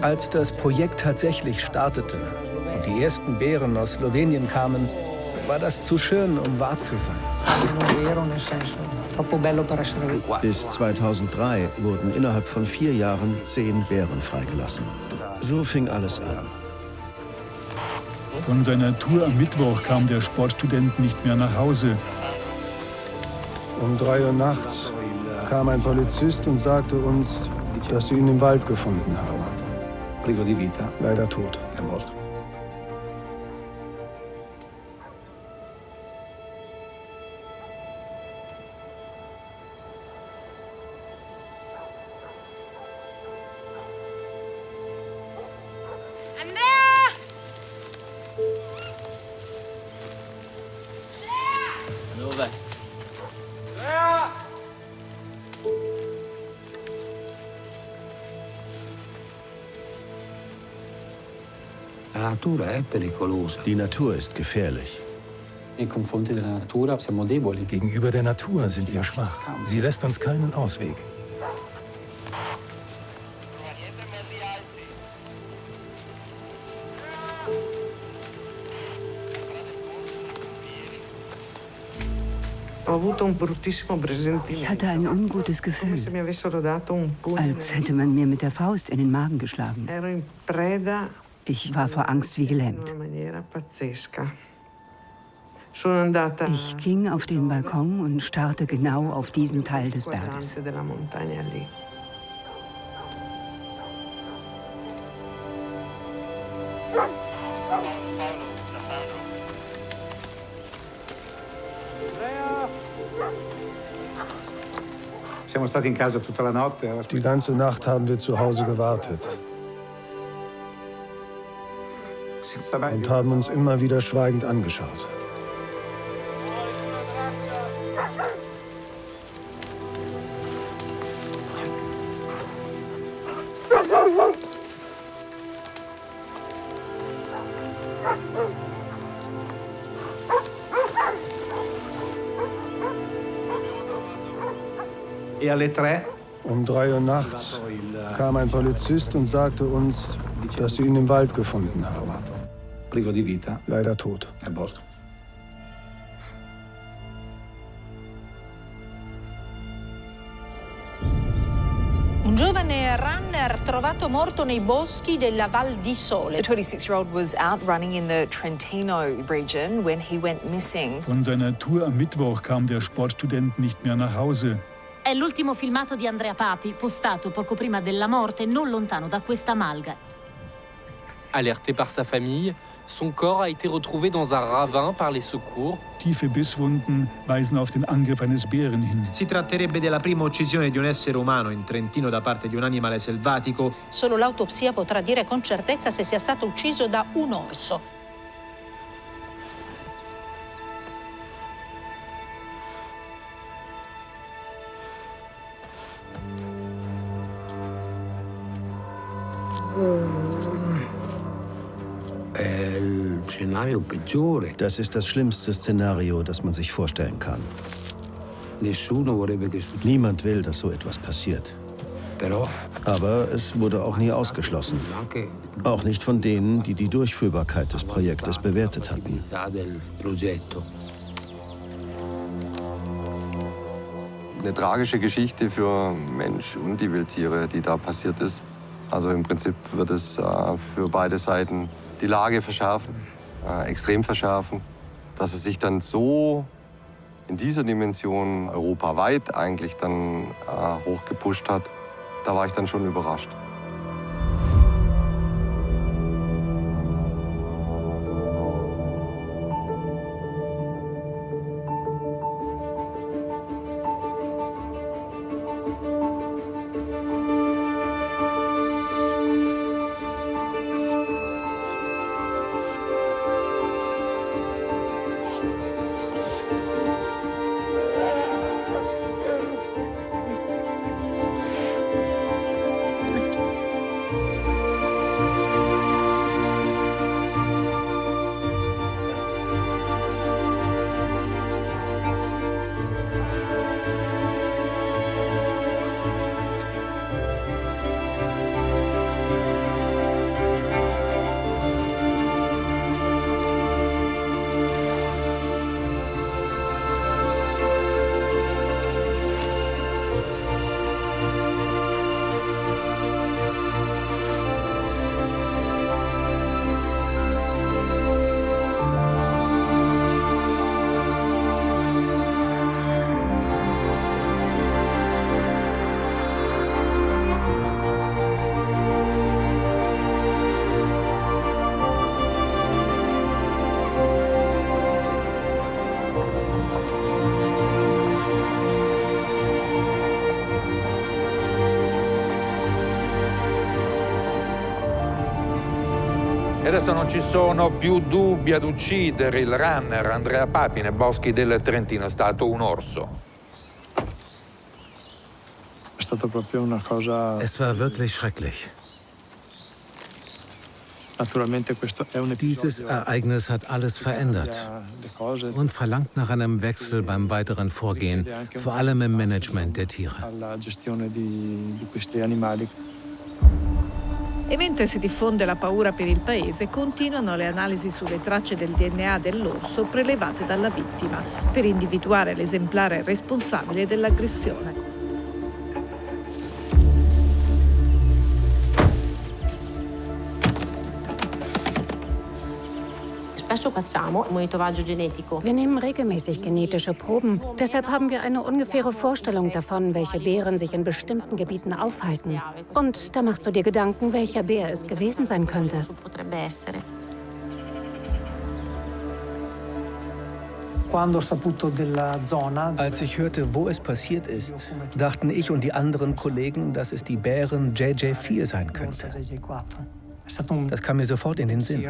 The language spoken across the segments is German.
Als das Projekt tatsächlich startete und die ersten Bären aus Slowenien kamen, war das zu schön, um wahr zu sein. Bis 2003 wurden innerhalb von 4 Jahren 10 Bären freigelassen. So fing alles an. Von seiner Tour am Mittwoch kam der Sportstudent nicht mehr nach Hause. Um 3 Uhr nachts kam ein Polizist und sagte uns, dass sie ihn im Wald gefunden haben. Leider tot. Die Natur ist gefährlich. Gegenüber der Natur sind wir schwach. Sie lässt uns keinen Ausweg. Ich hatte ein ungutes Gefühl, als hätte man mir mit der Faust in den Magen geschlagen. Ich war vor Angst wie gelähmt. Ich ging auf den Balkon und starrte genau auf diesen Teil des Berges. Die ganze Nacht haben wir zu Hause gewartet und haben uns immer wieder schweigend angeschaut. Um 3 Uhr nachts kam ein Polizist und sagte uns, dass sie ihn im Wald gefunden haben. Leider tot. Un giovane runner trovato morto nei boschi della Val di Sole. The 26-year-old was out running in the Trentino region when he went missing. Von seiner Tour am Mittwoch kam der Sportstudent nicht mehr nach Hause. È l'ultimo filmato di Andrea Papi, postato poco prima della morte, non lontano da questa malga. Alerté par sa famille, son corps a été retrouvé dans un ravin par les secours. Tiefe Bisswunden weisen auf den Angriff eines Bären hin. Si tratterebbe della prima uccisione di un essere umano in Trentino da parte di un animale selvatico. Solo l'autopsia potrà dire con certezza se sia stato ucciso da un orso. Das ist das schlimmste Szenario, das man sich vorstellen kann. Niemand will, dass so etwas passiert. Aber es wurde auch nie ausgeschlossen. Auch nicht von denen, die die Durchführbarkeit des Projektes bewertet hatten. Eine tragische Geschichte für Mensch und die Wildtiere, die da passiert ist. Also im Prinzip wird es für beide Seiten die Lage verschärfen, extrem verschärfen. Dass es sich dann so in dieser Dimension europaweit eigentlich dann hochgepusht hat, da war ich dann schon überrascht. adesso non ci sono più dubbi ad uccidere il runner Andrea Papi nei boschi del Trentino. È stato un orso. Es war wirklich schrecklich. Dieses Ereignis hat alles verändert und verlangt nach einem Wechsel beim weiteren Vorgehen, vor allem im Management der Tiere. E mentre si diffonde la paura per il paese, continuano le analisi sulle tracce del DNA dell'orso prelevate dalla vittima per individuare l'esemplare responsabile dell'aggressione. Wir nehmen regelmäßig genetische Proben. Deshalb haben wir eine ungefähre Vorstellung davon, welche Bären sich in bestimmten Gebieten aufhalten. Und da machst du dir Gedanken, welcher Bär es gewesen sein könnte. Als ich hörte, wo es passiert ist, dachten ich und die anderen Kollegen, dass es die Bären JJ4 sein könnte. Das kam mir sofort in den Sinn.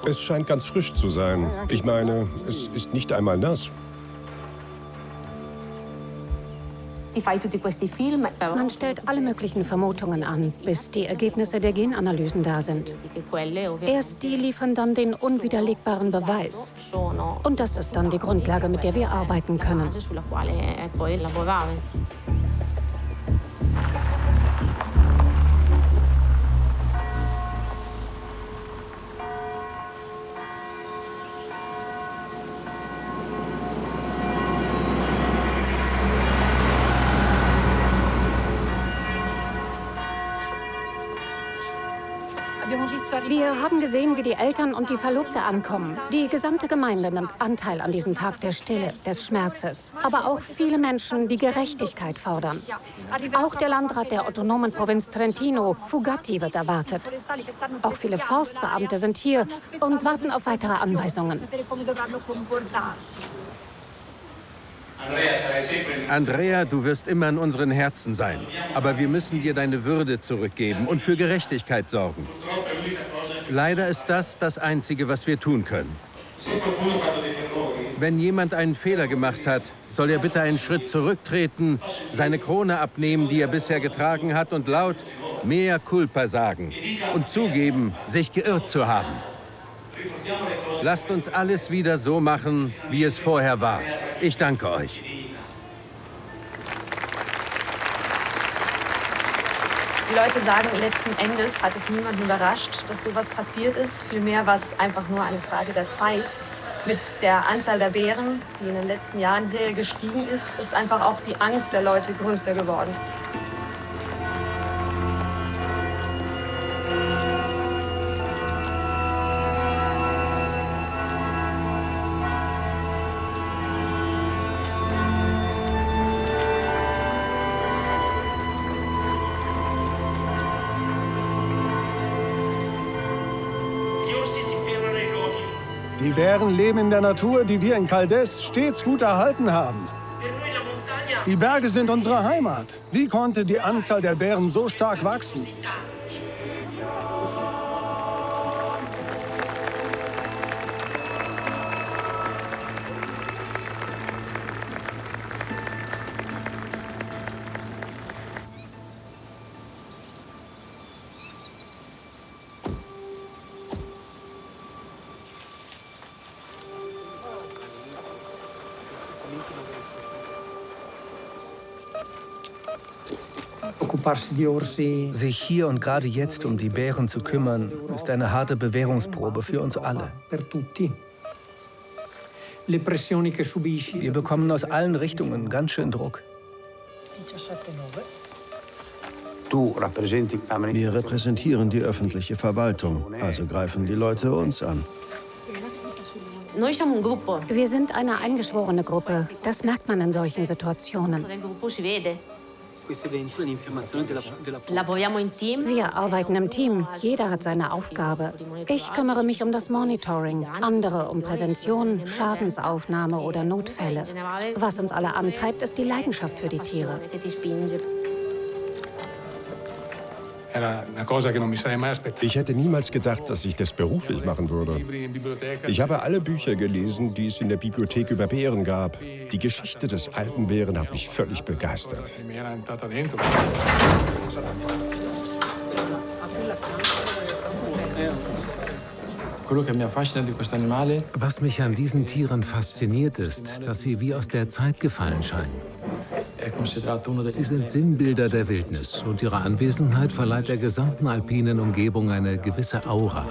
Es scheint ganz frisch zu sein. Ich meine, es ist nicht einmal nass. Man stellt alle möglichen Vermutungen an, bis die Ergebnisse der Genanalysen da sind. Erst die liefern dann den unwiderlegbaren Beweis. Und das ist dann die Grundlage, mit der wir arbeiten können. Wir haben gesehen, wie die Eltern und die Verlobte ankommen. Die gesamte Gemeinde nimmt Anteil an diesem Tag der Stille, des Schmerzes. Aber auch viele Menschen, die Gerechtigkeit fordern. Auch der Landrat der autonomen Provinz Trentino, Fugatti, wird erwartet. Auch viele Forstbeamte sind hier und warten auf weitere Anweisungen. Andrea, du wirst immer in unseren Herzen sein. Aber wir müssen dir deine Würde zurückgeben und für Gerechtigkeit sorgen. Leider ist das das Einzige, was wir tun können. Wenn jemand einen Fehler gemacht hat, soll er bitte einen Schritt zurücktreten, seine Krone abnehmen, die er bisher getragen hat, und laut mea culpa sagen und zugeben, sich geirrt zu haben. Lasst uns alles wieder so machen, wie es vorher war. Ich danke euch. Die Leute sagen, letzten Endes hat es niemanden überrascht, dass sowas passiert ist. Vielmehr war es einfach nur eine Frage der Zeit. Mit der Anzahl der Bären, die in den letzten Jahren hier gestiegen ist, ist einfach auch die Angst der Leute größer geworden. Die Bären leben in der Natur, die wir in Caldes stets gut erhalten haben. Die Berge sind unsere Heimat. Wie konnte die Anzahl der Bären so stark wachsen? Sich hier und gerade jetzt um die Bären zu kümmern, ist eine harte Bewährungsprobe für uns alle. Wir bekommen aus allen Richtungen ganz schön Druck. Wir repräsentieren die öffentliche Verwaltung, also greifen die Leute uns an. Wir sind eine eingeschworene Gruppe. Das merkt man in solchen Situationen. Wir arbeiten im Team. Jeder hat seine Aufgabe. Ich kümmere mich um das Monitoring, andere um Prävention, Schadensaufnahme oder Notfälle. Was uns alle antreibt, ist die Leidenschaft für die Tiere. Ich hätte niemals gedacht, dass ich das beruflich machen würde. Ich habe alle Bücher gelesen, die es in der Bibliothek über Bären gab. Die Geschichte des Alpenbären hat mich völlig begeistert. Was mich an diesen Tieren fasziniert, ist, dass sie wie aus der Zeit gefallen scheinen. Sie sind Sinnbilder der Wildnis und ihre Anwesenheit verleiht der gesamten alpinen Umgebung eine gewisse Aura.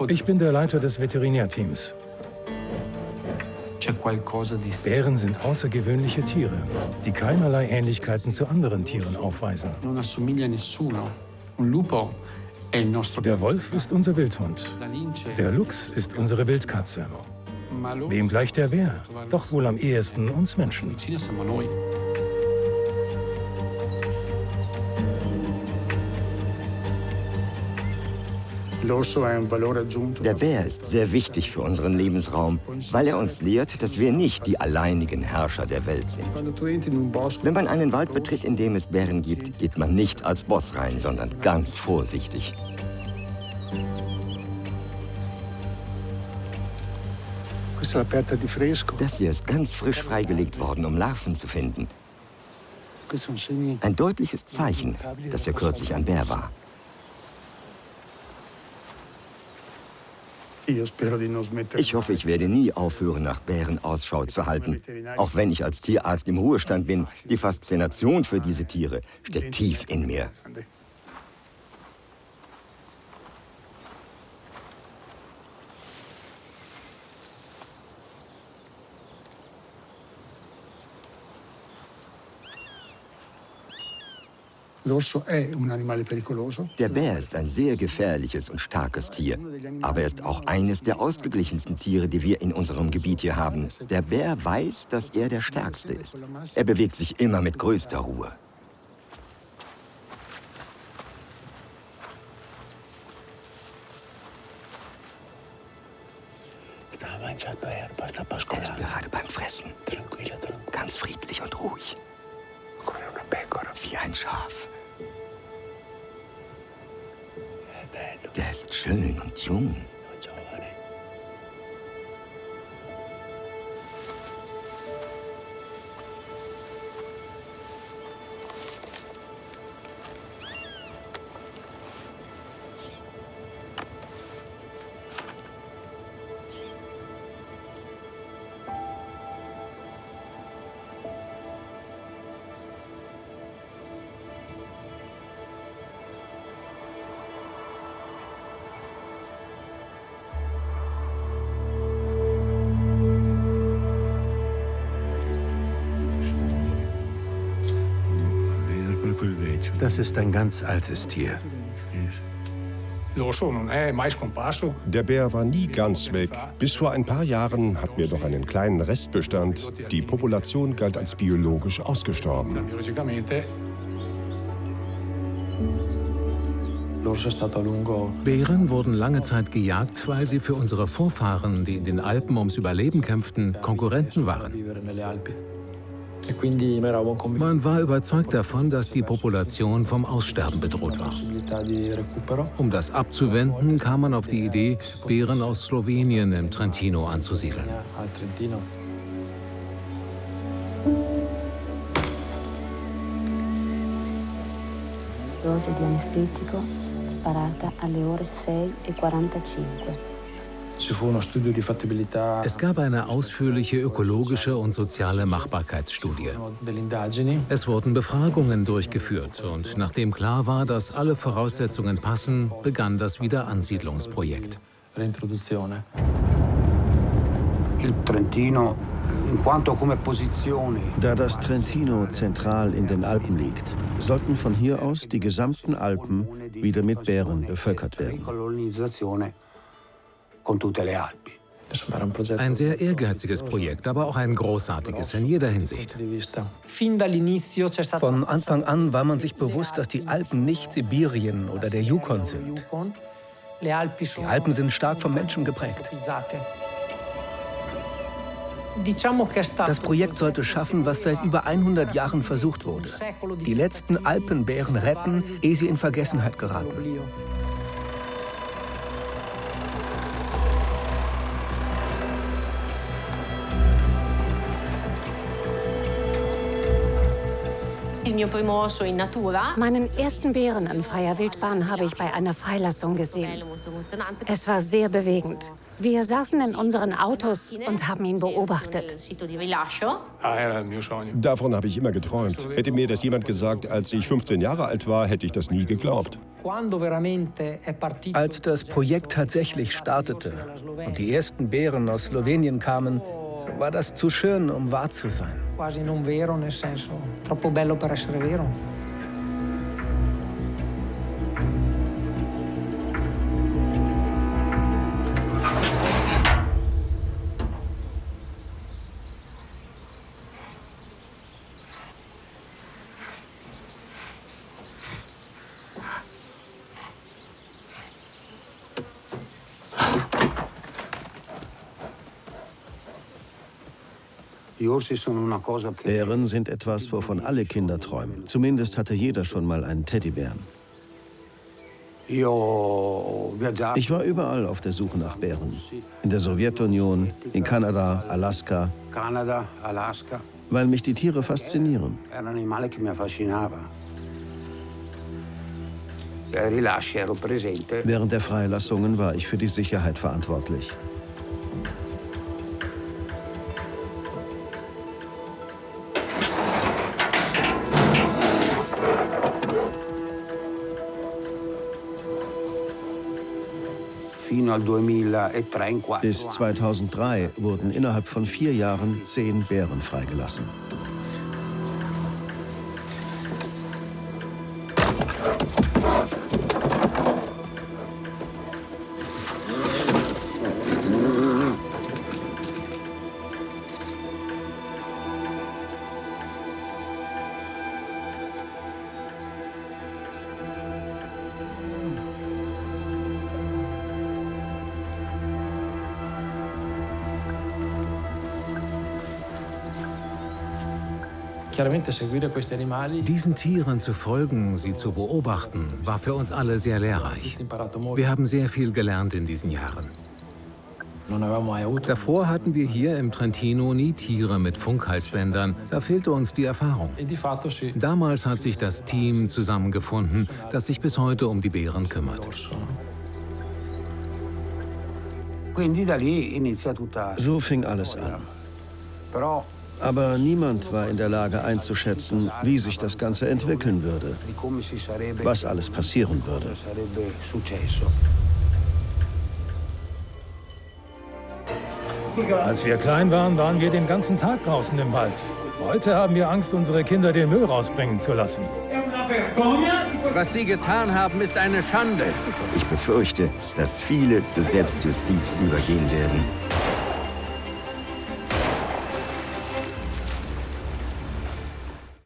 Ich bin der Leiter des Veterinärteams. Bären sind außergewöhnliche Tiere, die keinerlei Ähnlichkeiten zu anderen Tieren aufweisen. Der Wolf ist unser Wildhund. Der Luchs ist unsere Wildkatze. Wem gleicht der Bär? Doch wohl am ehesten uns Menschen. Der Bär ist sehr wichtig für unseren Lebensraum, weil er uns lehrt, dass wir nicht die alleinigen Herrscher der Welt sind. Wenn man einen Wald betritt, in dem es Bären gibt, geht man nicht als Boss rein, sondern ganz vorsichtig. Das hier ist ganz frisch freigelegt worden, um Larven zu finden. Ein deutliches Zeichen, dass hier kürzlich ein Bär war. Ich hoffe, ich werde nie aufhören, nach Bären Ausschau zu halten. Auch wenn ich als Tierarzt im Ruhestand bin, die Faszination für diese Tiere steckt tief in mir. Der Bär ist ein sehr gefährliches und starkes Tier. Aber er ist auch eines der ausgeglichensten Tiere, die wir in unserem Gebiet hier haben. Der Bär weiß, dass er der Stärkste ist. Er bewegt sich immer mit größter Ruhe. Er ist gerade beim Fressen. Ganz friedlich und ruhig. Wie ein Schaf. Der ist schön und jung. Das ist ein ganz altes Tier. Der Bär war nie ganz weg. Bis vor ein paar Jahren hatten wir noch einen kleinen Restbestand. Die Population galt als biologisch ausgestorben. Bären wurden lange Zeit gejagt, weil sie für unsere Vorfahren, die in den Alpen ums Überleben kämpften, Konkurrenten waren. Man war überzeugt davon, dass die Population vom Aussterben bedroht war. Um das abzuwenden, kam man auf die Idee, Bären aus Slowenien im Trentino anzusiedeln. Dose di anestetico sparata alle ore 6:45. Es gab eine ausführliche ökologische und soziale Machbarkeitsstudie. Es wurden Befragungen durchgeführt und nachdem klar war, dass alle Voraussetzungen passen, begann das Wiederansiedlungsprojekt. Da das Trentino zentral in den Alpen liegt, sollten von hier aus die gesamten Alpen wieder mit Bären bevölkert werden. Ein sehr ehrgeiziges Projekt, aber auch ein großartiges in jeder Hinsicht. Von Anfang an war man sich bewusst, dass die Alpen nicht Sibirien oder der Yukon sind. Die Alpen sind stark vom Menschen geprägt. Das Projekt sollte schaffen, was seit über 100 Jahren versucht wurde. Die letzten Alpenbären retten, ehe sie in Vergessenheit geraten. Meinen ersten Bären in freier Wildbahn habe ich bei einer Freilassung gesehen. Es war sehr bewegend. Wir saßen in unseren Autos und haben ihn beobachtet. Davon habe ich immer geträumt. Hätte mir das jemand gesagt, als ich 15 Jahre alt war, hätte ich das nie geglaubt. Als das Projekt tatsächlich startete und die ersten Bären aus Slowenien kamen, war das zu schön, um wahr zu sein. Quasi non vero, nel senso, troppo bello per essere vero. Bären sind etwas, wovon alle Kinder träumen. Zumindest hatte jeder schon mal einen Teddybären. Ich war überall auf der Suche nach Bären. In der Sowjetunion, in Kanada, Alaska. Weil mich die Tiere faszinieren. Während der Freilassungen war ich für die Sicherheit verantwortlich. Bis 2003 wurden innerhalb von 4 Jahren 10 Bären freigelassen. Diesen Tieren zu folgen, sie zu beobachten, war für uns alle sehr lehrreich. Wir haben sehr viel gelernt in diesen Jahren. Davor hatten wir hier im Trentino nie Tiere mit Funkhalsbändern. Da fehlte uns die Erfahrung. Damals hat sich das Team zusammengefunden, das sich bis heute um die Bären kümmert. So fing alles an. Aber niemand war in der Lage einzuschätzen, wie sich das Ganze entwickeln würde, was alles passieren würde. Als wir klein waren, waren wir den ganzen Tag draußen im Wald. Heute haben wir Angst, unsere Kinder den Müll rausbringen zu lassen. Was Sie getan haben, ist eine Schande. Ich befürchte, dass viele zur Selbstjustiz übergehen werden.